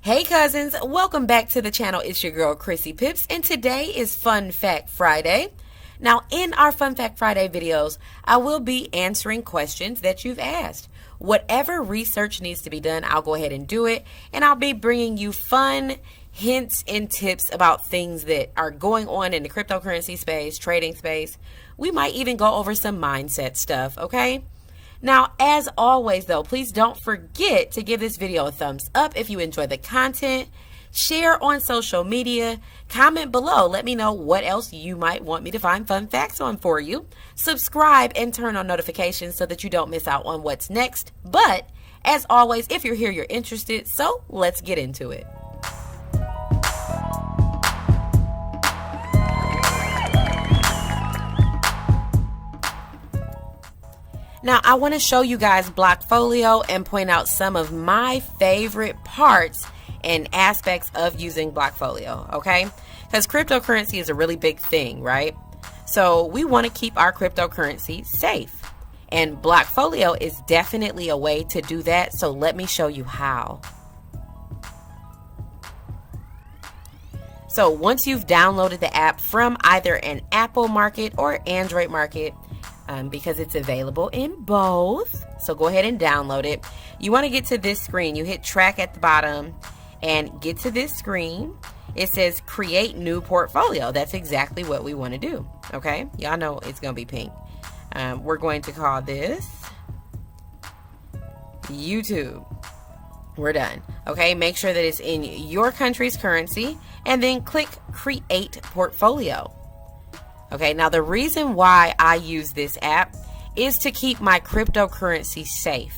Hey cousins, welcome back to the channel. It's your girl Chrissy Pips, and today is Fun Fact Friday. Now in our Fun Fact Friday videos, I will be answering questions that you've asked. Whatever research needs to be done, I'll go ahead and do it, and I'll be bringing you fun hints and tips about things that are going on in the cryptocurrency space, trading space. We might even go over some mindset stuff, okay? Now, as always, though, please don't forget to give this video a thumbs up if you enjoy the content. Share on social media. Comment below. Let me know what else you might want me to find fun facts on for you. Subscribe and turn on notifications so that you don't miss out on what's next. But, as always, if you're here, you're interested. So, let's get into it. Now, I want to show you guys Blockfolio and point out some of my favorite parts and aspects of using Blockfolio, okay? Because cryptocurrency is a really big thing, right? So we want to keep our cryptocurrency safe. And Blockfolio is definitely a way to do that, so let me show you how. So once you've downloaded the app from either an Apple market or Android market, because it's available in both. So go ahead and download it. You want to get to this screen. You hit track at the bottom and get to this screen. It says create new portfolio. That's exactly what we want to do. Okay. Y'all know it's going to be pink. We're going to call this YouTube. We're done. Okay. Make sure that it's in your country's currency and then click create portfolio. Okay, now the reason why I use this app is to keep my cryptocurrency safe.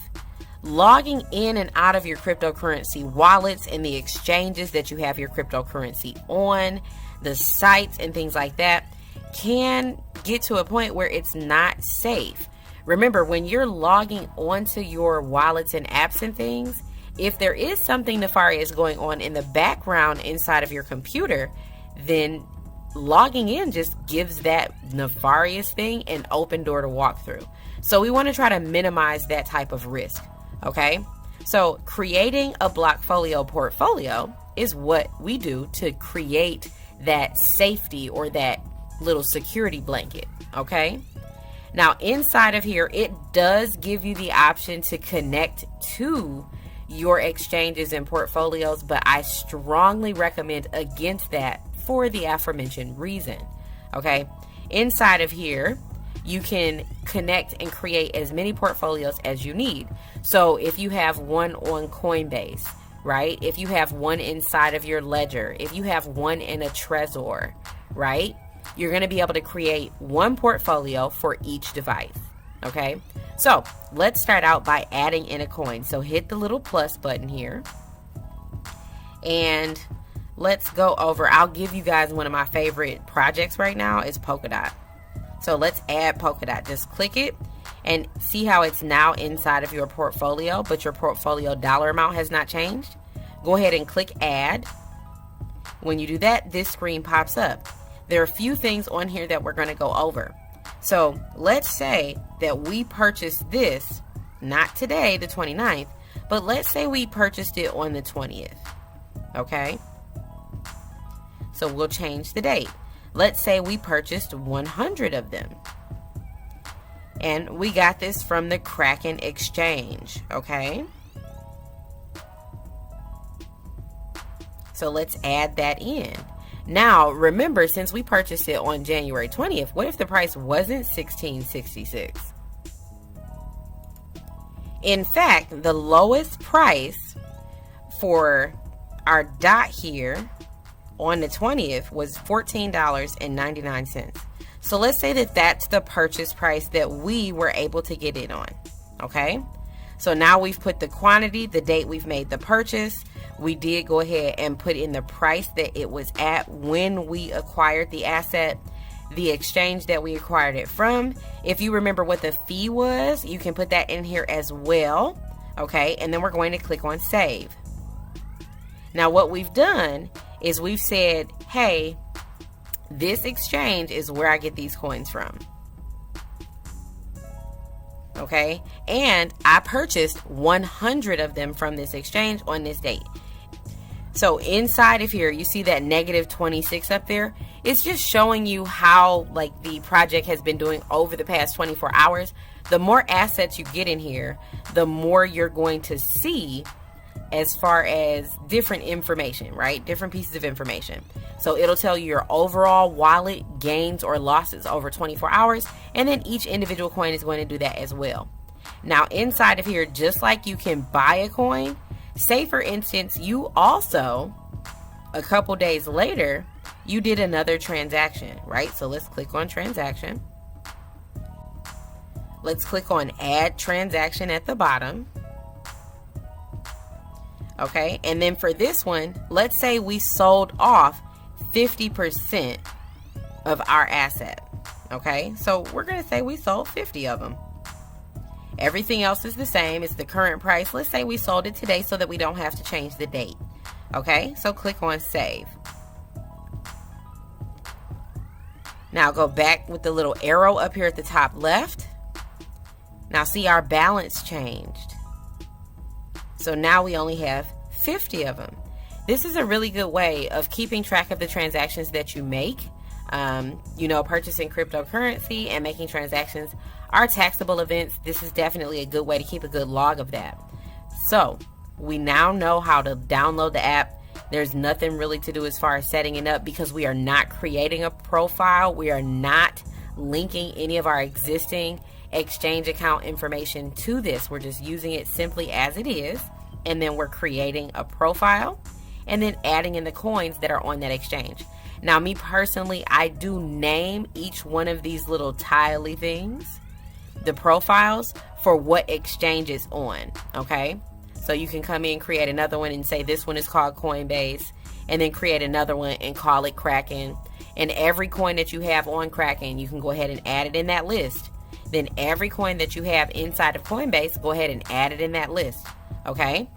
Logging in and out of your cryptocurrency wallets and the exchanges that you have your cryptocurrency on, the sites and things like that, can get to a point where it's not safe. Remember, when you're logging onto your wallets and apps and things, if there is something nefarious going on in the background inside of your computer, then logging in just gives that nefarious thing an open door to walk through. So we want to try to minimize that type of risk. Okay. So creating a Blockfolio portfolio is what we do to create that safety or that little security blanket. Okay. Now inside of here, it does give you the option to connect to your exchanges and portfolios, but I strongly recommend against that for the aforementioned reason. Okay, inside of here you can connect and create as many portfolios as you need. So if you have one on Coinbase, right, if you have one inside of your ledger, if you have one in a Trezor, right, you're going to be able to create one portfolio for each device. Okay, so let's start out by adding in a coin. So hit the little plus button here and let's go over. I'll give you guys one of my favorite projects right now is Polkadot. So let's add Polkadot. Just click it and see how it's now inside of your portfolio, but your portfolio dollar amount has not changed. Go ahead and click add. When you do that, this screen pops up. There are a few things on here that we're going to go over. So let's say that we purchased this, not today, the 29th, but let's say we purchased it on the 20th. Okay. So we'll change the date. Let's say we purchased 100 of them. And we got this from the Kraken exchange, okay? So let's add that in. Now, remember, since we purchased it on January 20th, what if the price wasn't $16.66? In fact, the lowest price for our dot here on the 20th was $14.99. So let's say that that's the purchase price that we were able to get in on. Okay. So now we've put the quantity, the date we've made the purchase. We did go ahead and put in the price that it was at when we acquired the asset, the exchange that we acquired it from. If you remember what the fee was, you can put that in here as well. Okay. And then we're going to click on save. Now what we've done is we've said, hey, this exchange is where I get these coins from. Okay, and I purchased 100 of them from this exchange on this date. So inside of here, you see that negative 26 up there. It's just showing you how like the project has been doing over the past 24 hours. The more assets you get in here, the more you're going to see as far as different information, right? Different pieces of information. So it'll tell you your overall wallet gains or losses over 24 hours. And then each individual coin is going to do that as well. Now inside of here, just like you can buy a coin, say for instance, you also, a couple days later, you did another transaction, right? So let's click on transaction. Let's click on add transaction at the bottom. Okay, and then for this one, let's say we sold off 50% of our asset. Okay, so we're going to say we sold 50 of them. Everything else is the same. It's the current price. Let's say we sold it today so that we don't have to change the date. Okay, so click on save. Now go back with the little arrow up here at the top left. Now see, our balance changed. So now we only have 50 of them. This is a really good way of keeping track of the transactions that you make. You know, purchasing cryptocurrency and making transactions are taxable events. This is definitely a good way to keep a good log of that. So we now know how to download the app. There's nothing really to do as far as setting it up because we are not creating a profile. We are not linking any of our existing exchange account information to this. We're just using it simply as it is. And then we're creating a profile and then adding in the coins that are on that exchange. Now, me personally, I do name each one of these little tiley things, the profiles, for what exchange it's on, okay? So you can come in, create another one and say this one is called Coinbase, and then create another one and call it Kraken. And every coin that you have on Kraken, you can go ahead and add it in that list. Then every coin that you have inside of Coinbase, go ahead and add it in that list, okay?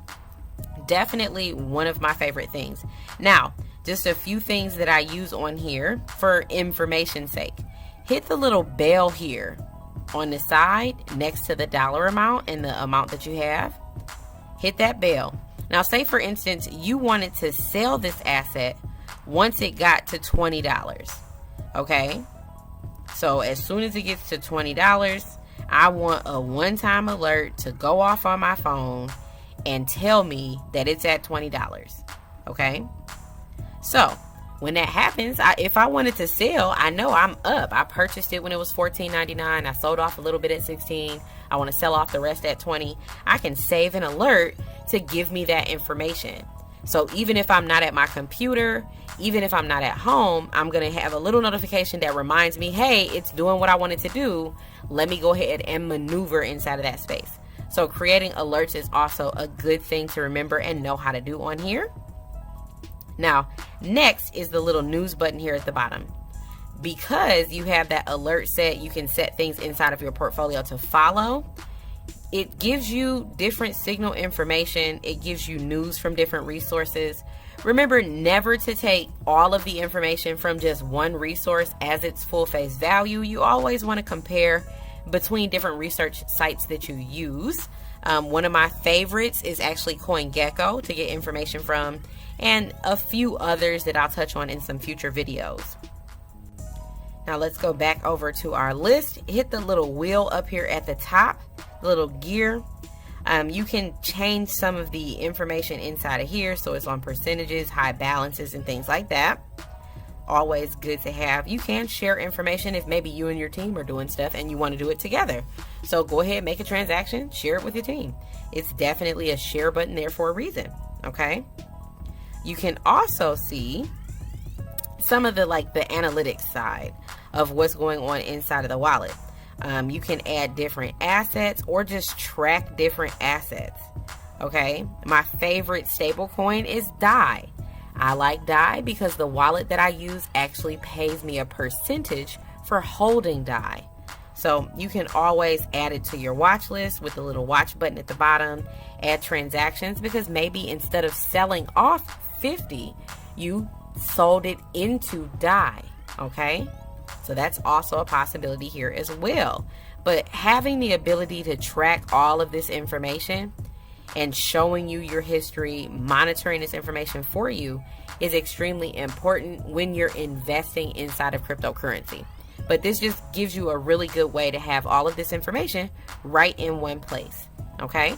Definitely one of my favorite things. Now, just a few things that I use on here for information's sake. Hit the little bell here on the side next to the dollar amount and the amount that you have. Hit that bell. Now, say for instance, you wanted to sell this asset once it got to $20, okay? So as soon as it gets to $20, I want a one-time alert to go off on my phone and tell me that it's at $20, okay? So when that happens, if I wanted to sell, I know I'm up. I purchased it when it was $14.99. I sold off a little bit at $16. I want to sell off the rest at $20. I can save an alert to give me that information. So even if I'm not at my computer, even if I'm not at home, I'm going to have a little notification that reminds me, hey, it's doing what I wanted to do. Let me go ahead and maneuver inside of that space. So creating alerts is also a good thing to remember and know how to do on here. Now, next is the little news button here at the bottom. Because you have that alert set, you can set things inside of your portfolio to follow. It gives you different signal information. It gives you news from different resources. Remember never to take all of the information from just one resource as its full face value. You always want to compare between different research sites that you use. One of my favorites is actually CoinGecko to get information from, and a few others that I'll touch on in some future videos. Now let's go back over to our list. Hit the little wheel up here at the top, the little gear. You can change some of the information inside of here, so it's on percentages, high balances, and things like that. Always good to have. You can share information if maybe you and your team are doing stuff and you want to do it together. So go ahead, make a transaction, share it with your team. It's definitely a share button there for a reason, okay? You can also see some of the analytics side of what's going on inside of the wallet. You can add different assets or just track different assets, okay? My favorite stable coin is DAI. I like DAI because the wallet that I use actually pays me a percentage for holding DAI. So you can always add it to your watch list with the little watch button at the bottom, add transactions, because maybe instead of selling off 50, you sold it into DAI, okay? So that's also a possibility here as well. But having the ability to track all of this information, and showing you your history, monitoring this information for you is extremely important when you're investing inside of cryptocurrency. But this just gives you a really good way to have all of this information right in one place. Okay?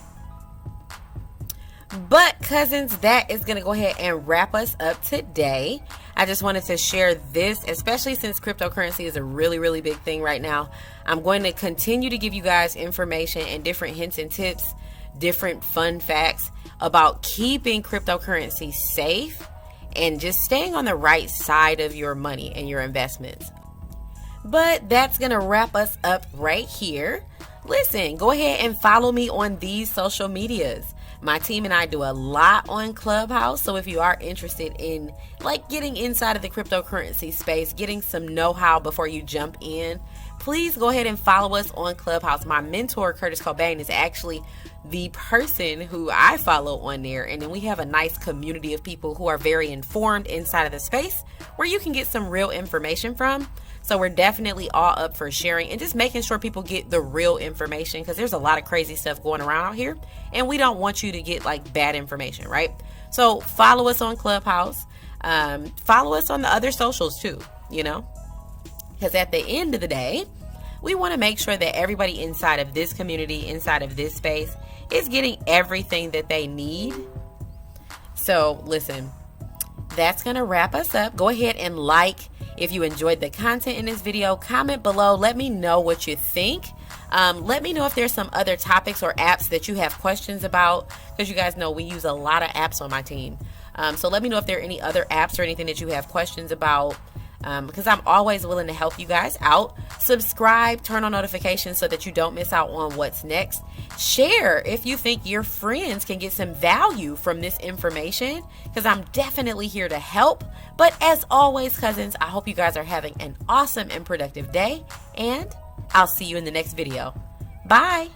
But cousins, that is going to go ahead and wrap us up today. I just wanted to share this, especially since cryptocurrency is a really, really big thing right now. I'm going to continue to give you guys information and different hints and tips, different fun facts about keeping cryptocurrency safe and just staying on the right side of your money and your investments. But that's going to wrap us up right here. Listen, go ahead and follow me on these social medias. My team and I do a lot on Clubhouse, so if you are interested in getting inside of the cryptocurrency space, getting some know-how before you jump in, please go ahead and follow us on Clubhouse. My mentor, Curtis Cobain, is actually the person who I follow on there, and then we have a nice community of people who are very informed inside of the space where you can get some real information from. So we're definitely all up for sharing and just making sure people get the real information, because there's a lot of crazy stuff going around out here and we don't want you to get bad information, right? So follow us on Clubhouse. Follow us on the other socials too, because at the end of the day, we want to make sure that everybody inside of this community, inside of this space, is getting everything that they need. So listen, that's going to wrap us up. Go ahead and if you enjoyed the content in this video. Comment below. Let me know what you think. Let me know if there's some other topics or apps that you have questions about, because you guys know we use a lot of apps on my team. So let me know if there are any other apps or anything that you have questions about, because I'm always willing to help you guys out. Subscribe, turn on notifications so that you don't miss out on what's next. Share if you think your friends can get some value from this information, because I'm definitely here to help. But as always, cousins, I hope you guys are having an awesome and productive day, and I'll see you in the next video. Bye.